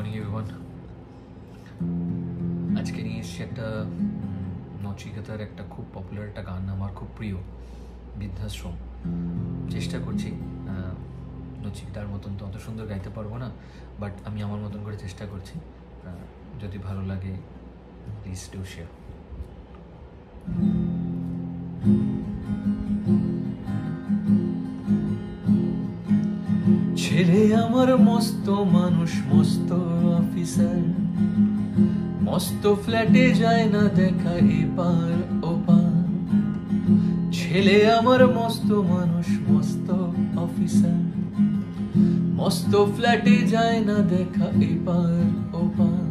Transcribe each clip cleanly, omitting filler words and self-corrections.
Morning everyone. আজকে নিয়ে এসেছি একটা নচিকেতার একটা খুব পপুলার একটা গান, আমার খুব প্রিয়, বৃদ্ধাশ্রম। চেষ্টা করছি নচিকেতার মতন তো অত সুন্দর গাইতে পারবো না, বাট আমি আমার মতন করে চেষ্টা করছি। যদি ভালো লাগে প্লিজ ডু শেয়ার। ছেলে আমার মস্ত মানুষ, মস্ত অফিসার, মস্ত ফ্ল্যাটে যায় না দেখা এপার ওপার। ছেলে আমার মস্ত মানুষ, মস্ত অফিসার, মস্ত ফ্ল্যাটে যায় না দেখা এপার ওপার।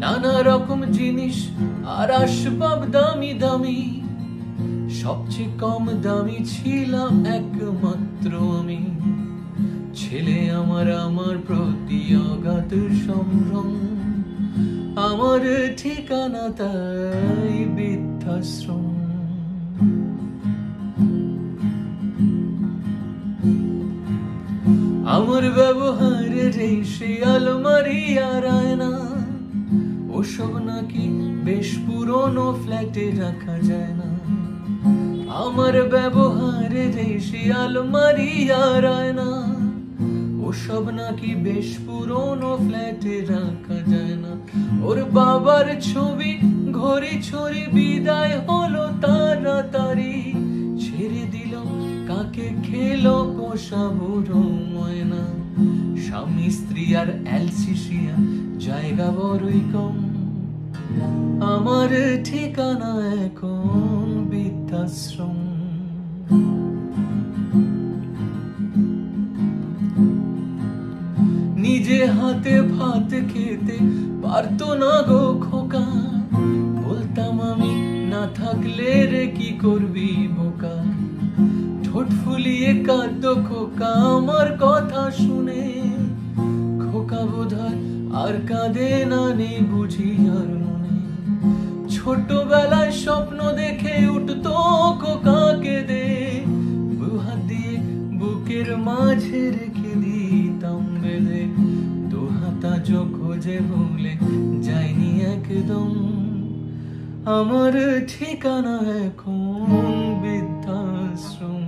নানা রকম জিনিস আর আসবাব দামি দামি, সবচেয়ে কম দামি ছিলাম একমাত্র আমি। ছেলে আমার আমার প্রতি অগাধ সম্ভ্রম, আমার ঠিকানা তাই বৃদ্ধাশ্রম। আমার ব্যবহারের এই সে আলমারি আর আয়না, ওসব নাকি বেশ পুরনো ফ্ল্যাটে রাখা যায় না। আমার ব্যবহারের এই সে আলমারি আর আয়না, ওসব নাকি বেশ পুরনো ফ্ল্যাটে রাখা যায় না। ওর বাবার ছবি ঘড়ি ছড়ি বিদায় হলো তাড়াতাড়ি, ছেড়ে দিল কাকে খেলো পোষা বুড়ো ময়না। স্বামী স্ত্রী আর অ্যালসিসিয়া জায়গা বড়ই কম, আমার ঠিকানা এখন বৃদ্ধাশ্রম। নিজে হাতে ভাত খেতে পারতো না গো খোকা, বলতাম আমি না থাকলে রে কি করবি বোকা। ঠোঁট ফুলিয়ে কাঁদতো খোকা আমার কথা শুনে, খোকা বোধহয় আর কাঁদে না, নেই বুঝি আর মনে। ছোটবেলায় স্বপ্ন দেখে উঠতো খোকা কেঁদে, দুহাত দিয়ে বুকের মাঝে রেখে দিতাম বেঁধে। দুহাতা খোঁজে ভুলে যাইনি একদম, আমার ঠিকানা এখন বৃদ্ধাশ্রম।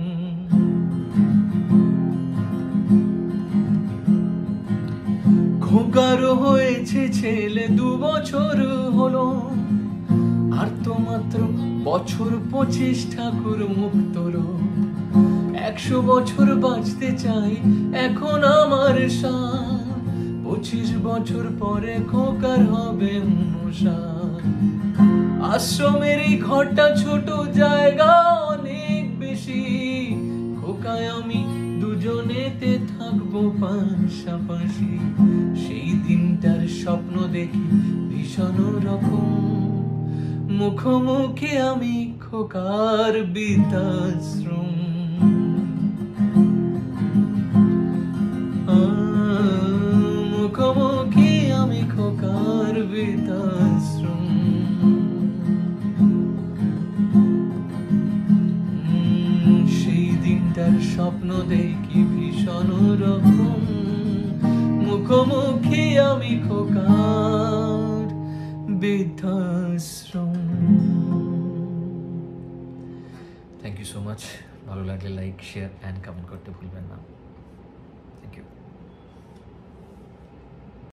খোকার হয়েছে ছেলে 2 বছর হলো, আর তো মাত্র বছর 25 ঠাকুর মুখ তোলো। 100 বছর বাঁচতে চাই এখন আমার সাথ, 25 বছর পরে খোকার হবে 59। আশ্রমের এই ঘরটা ছোট, জায়গা অনেক বেশি, খোকায় আমি দুজনেতে থাকবো পাশাপাশি। সেই দিনটার স্বপ্ন দেখি ভীষণ রকম, মুখোমুখি আমি খোকার বৃদ্ধাশ্রম। মুখোমুখি আমি খোকার বৃদ্ধাশ্রম। সেই দিনটার স্বপ্ন দেখি ভীষণ রকম, মুখোমুখি আমি খোকার বৃদ্ধাশ্রম। Thank you so much. ভালো লাগলে লাইক, শেয়ার অ্যান্ড কমেন্ট করতে ভুলবেন না।